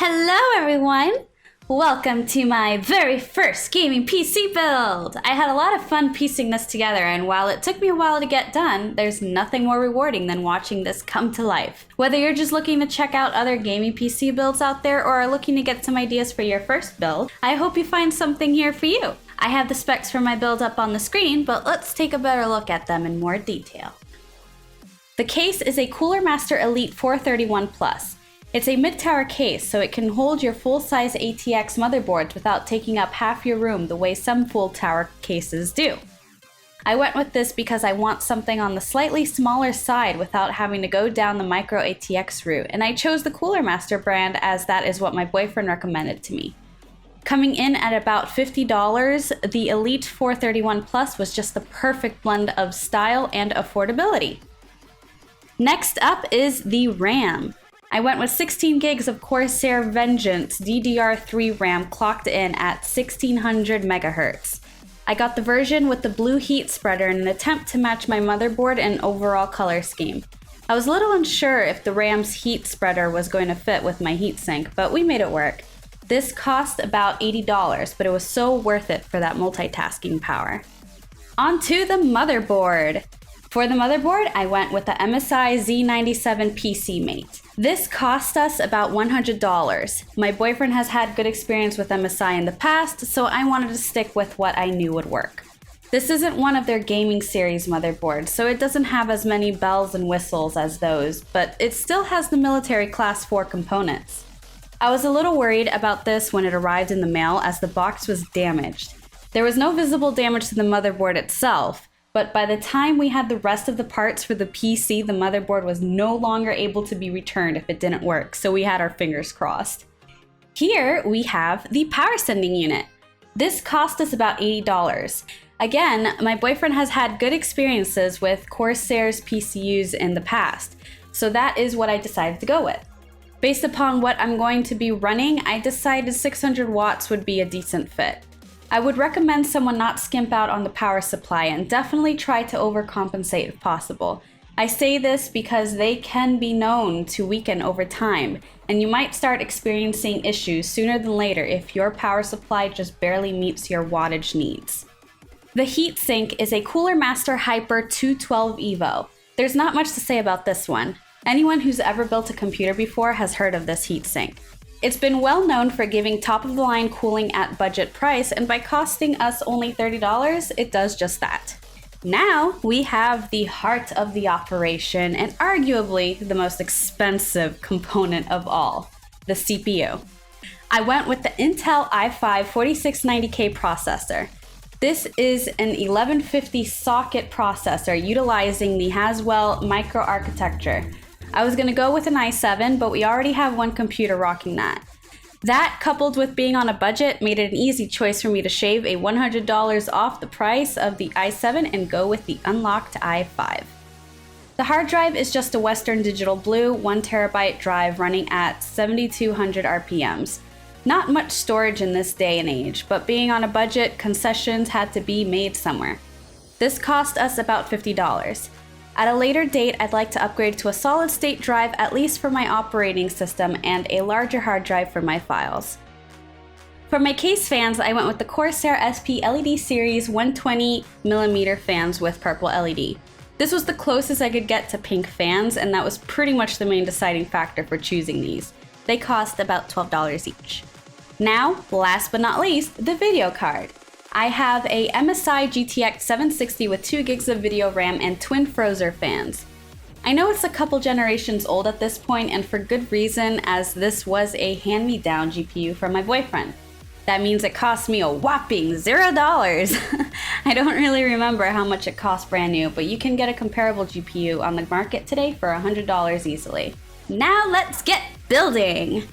Hello everyone! Welcome to my very first gaming PC build! I had a lot of fun piecing this together, and while it took me a while to get done, there's nothing more rewarding than watching this come to life. Whether you're just looking to check out other gaming PC builds out there or are looking to get some ideas for your first build, I hope you find something here for you. I have the specs for my build up on the screen, but let's take a better look at them in more detail. The case is a Cooler Master Elite 431 Plus. It's a mid-tower case, so it can hold your full-size ATX motherboards without taking up half your room the way some full-tower cases do. I went with this because I want something on the slightly smaller side without having to go down the micro ATX route, and I chose the Cooler Master brand as that is what my boyfriend recommended to me. Coming in at about $50, the Elite 431 Plus was just the perfect blend of style and affordability. Next up is the RAM. I went with 16 gigs of Corsair Vengeance DDR3 RAM clocked in at 1600 MHz. I got the version with the blue heat spreader in an attempt to match my motherboard and overall color scheme. I was a little unsure if the RAM's heat spreader was going to fit with my heatsink, but we made it work. This cost about $80, but it was so worth it for that multitasking power. On to the motherboard. For the motherboard, I went with the MSI Z97 PC Mate. This cost us about $100. My boyfriend has had good experience with MSI in the past, so I wanted to stick with what I knew would work. This isn't one of their gaming series motherboards, so it doesn't have as many bells and whistles as those, but it still has the military class 4 components. I was a little worried about this when it arrived in the mail as the box was damaged. There was no visible damage to the motherboard itself, but by the time we had the rest of the parts for the PC, the motherboard was no longer able to be returned if it didn't work, so we had our fingers crossed. Here we have the power sending unit. This cost us about $80. Again, my boyfriend has had good experiences with Corsair's PCUs in the past, so that is what I decided to go with. Based upon what I'm going to be running, I decided 600 watts would be a decent fit. I would recommend someone not skimp out on the power supply and definitely try to overcompensate if possible. I say this because they can be known to weaken over time, and you might start experiencing issues sooner than later if your power supply just barely meets your wattage needs. The heatsink is a Cooler Master Hyper 212 Evo. There's not much to say about this one. Anyone who's ever built a computer before has heard of this heatsink. It's been well known for giving top-of-the-line cooling at budget price, and by costing us only $30, it does just that. Now we have the heart of the operation and arguably the most expensive component of all, the CPU. I went with the Intel i5 4690K processor. This is an 1150 socket processor utilizing the Haswell microarchitecture. I was going to go with an i7, but we already have one computer rocking that. That, coupled with being on a budget, made it an easy choice for me to shave a $100 off the price of the i7 and go with the unlocked i5. The hard drive is just a Western Digital Blue 1TB drive running at 7200 RPMs. Not much storage in this day and age, but being on a budget, concessions had to be made somewhere. This cost us about $50. At a later date, I'd like to upgrade to a solid-state drive at least for my operating system and a larger hard drive for my files. For my case fans, I went with the Corsair SP LED Series 120mm fans with purple LED. This was the closest I could get to pink fans, and that was pretty much the main deciding factor for choosing these. They cost about $12 each. Now, last but not least, the video card. I have a MSI GTX 760 with 2 gigs of video RAM and twin Frozr fans. I know it's a couple generations old at this point, and for good reason, as this was a hand-me-down GPU from my boyfriend. That means it cost me a whopping $0. I don't really remember how much it cost brand new, but you can get a comparable GPU on the market today for $100 easily. Now let's get building!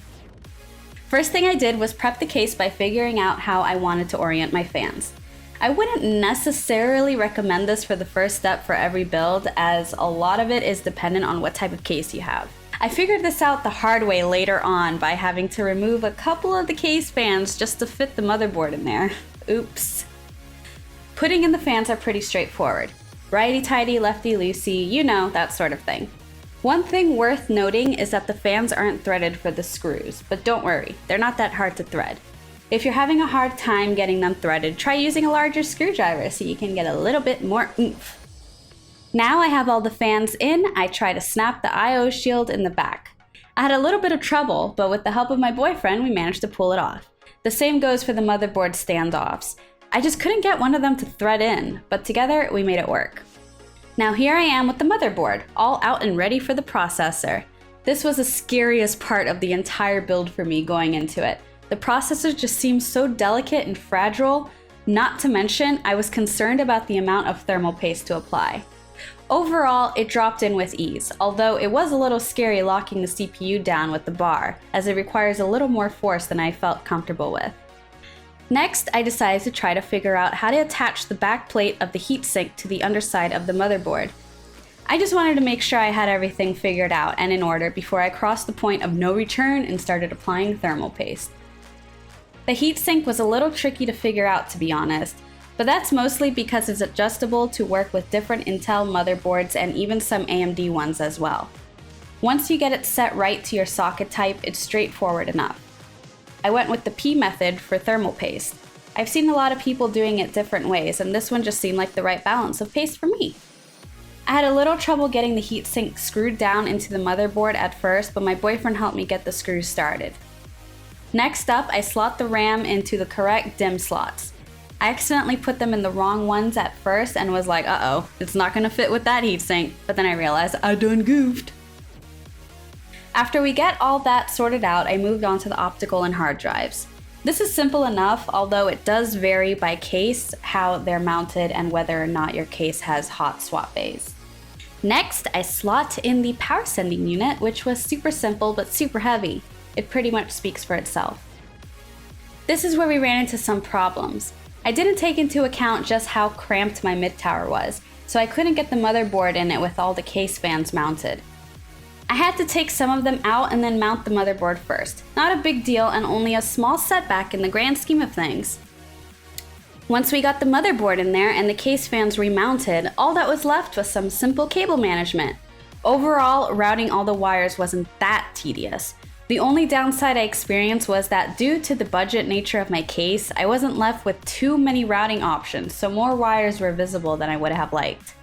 First thing I did was prep the case by figuring out how I wanted to orient my fans. I wouldn't necessarily recommend this for the first step for every build, as a lot of it is dependent on what type of case you have. I figured this out the hard way later on by having to remove a couple of the case fans just to fit the motherboard in there. Oops. Putting in the fans are pretty straightforward. Righty-tighty, lefty-loosey, you know, that sort of thing. One thing worth noting is that the fans aren't threaded for the screws, but don't worry, they're not that hard to thread. If you're having a hard time getting them threaded, try using a larger screwdriver so you can get a little bit more oomph. Now I have all the fans in, I try to snap the I/O shield in the back. I had a little bit of trouble, but with the help of my boyfriend, we managed to pull it off. The same goes for the motherboard standoffs. I just couldn't get one of them to thread in, but together we made it work. Now here I am with the motherboard, all out and ready for the processor. This was the scariest part of the entire build for me going into it. The processor just seemed so delicate and fragile, not to mention I was concerned about the amount of thermal paste to apply. Overall, it dropped in with ease, although it was a little scary locking the CPU down with the bar, as it requires a little more force than I felt comfortable with. Next, I decided to try to figure out how to attach the back plate of the heatsink to the underside of the motherboard. I just wanted to make sure I had everything figured out and in order before I crossed the point of no return and started applying thermal paste. The heatsink was a little tricky to figure out, to be honest, but that's mostly because it's adjustable to work with different Intel motherboards and even some AMD ones as well. Once you get it set right to your socket type, it's straightforward enough. I went with the P method for thermal paste. I've seen a lot of people doing it different ways, and this one just seemed like the right balance of paste for me. I had a little trouble getting the heatsink screwed down into the motherboard at first, but my boyfriend helped me get the screws started. Next up, I slot the RAM into the correct DIMM slots. I accidentally put them in the wrong ones at first and was like, uh-oh, it's not gonna fit with that heatsink, but then I realized I done goofed. After we get all that sorted out, I moved on to the optical and hard drives. This is simple enough, although it does vary by case how they're mounted and whether or not your case has hot swap bays. Next, I slot in the power sending unit, which was super simple but super heavy. It pretty much speaks for itself. This is where we ran into some problems. I didn't take into account just how cramped my mid tower was, so I couldn't get the motherboard in it with all the case fans mounted. I had to take some of them out and then mount the motherboard first. Not a big deal and only a small setback in the grand scheme of things. Once we got the motherboard in there and the case fans remounted, all that was left was some simple cable management. Overall, routing all the wires wasn't that tedious. The only downside I experienced was that due to the budget nature of my case, I wasn't left with too many routing options, so more wires were visible than I would have liked.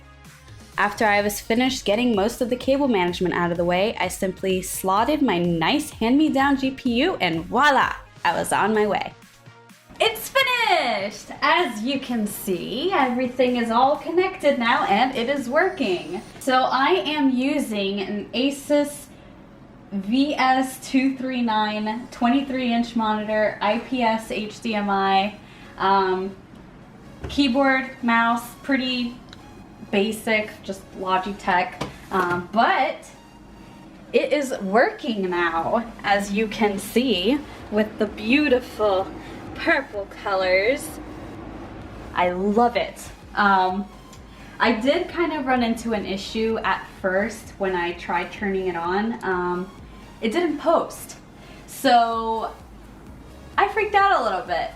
After I was finished getting most of the cable management out of the way, I simply slotted my nice hand-me-down GPU and voila, I was on my way. It's finished! As you can see, everything is all connected now and it is working. So I am using an Asus VS239 23-inch monitor, IPS HDMI, keyboard, mouse, pretty basic, just Logitech, but it is working now, as you can see, with the beautiful purple colors. I love it. I did kind of run into an issue at first when I tried turning it on. It didn't post, so I freaked out a little bit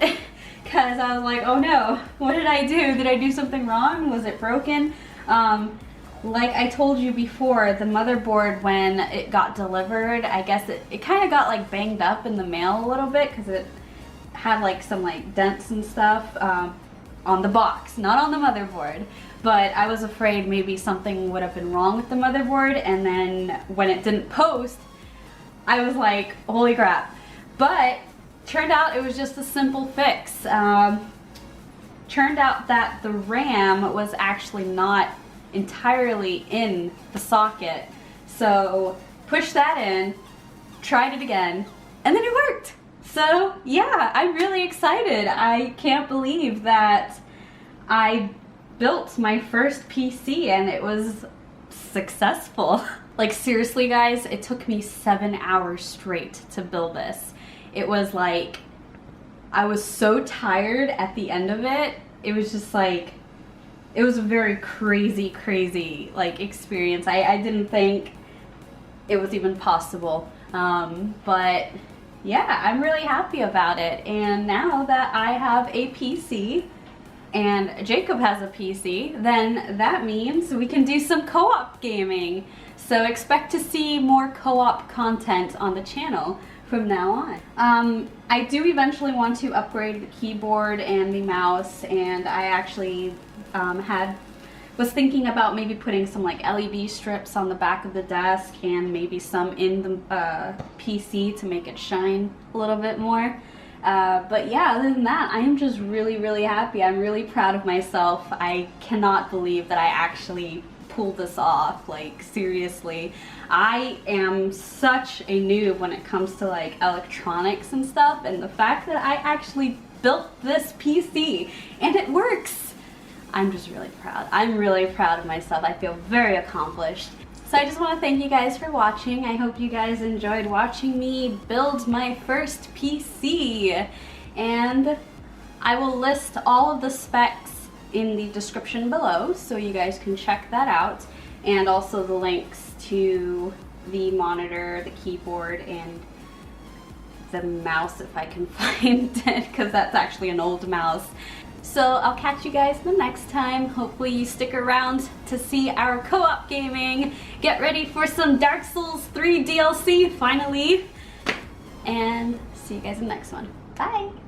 because I was like, oh no, what did I do? Did I do something wrong? Was it broken? Like I told you before, the motherboard, when it got delivered, I guess it kind of got like banged up in the mail a little bit because it had like some like dents and stuff on the box, not on the motherboard. But I was afraid maybe something would have been wrong with the motherboard, and then when it didn't post, I was like, holy crap. But turned out it was just a simple fix. Turned out that the RAM was actually not entirely in the socket. So pushed that in, tried it again, and then it worked. So yeah, I'm really excited. I can't believe that I built my first PC and it was successful. Like seriously guys, it took me 7 hours straight to build this. It was like, I was so tired at the end of it. It was just like, it was a very crazy like experience. I didn't think it was even possible. But yeah, I'm really happy about it. And now that I have a PC, and Jacob has a PC, then that means we can do some co-op gaming. So expect to see more co-op content on the channel from now on. I do eventually want to upgrade the keyboard and the mouse, and I actually was thinking about maybe putting some like LED strips on the back of the desk and maybe some in the PC to make it shine a little bit more. But yeah, other than that, I am just really happy. I'm really proud of myself. I cannot believe that I actually pulled this off. Like, seriously, I am such a noob when it comes to like electronics and stuff, and the fact that I actually built this PC and it works, I'm just really proud. I'm really proud of myself. I feel very accomplished. So I just want to thank you guys for watching. I hope you guys enjoyed watching me build my first PC. And I will list all of the specs in the description below so you guys can check that out. And also the links to the monitor, the keyboard, and the mouse if I can find it, because that's actually an old mouse. So I'll catch you guys the next time. Hopefully you stick around to see our co-op gaming. Get ready for some Dark Souls 3 DLC finally. And see you guys in the next one. Bye!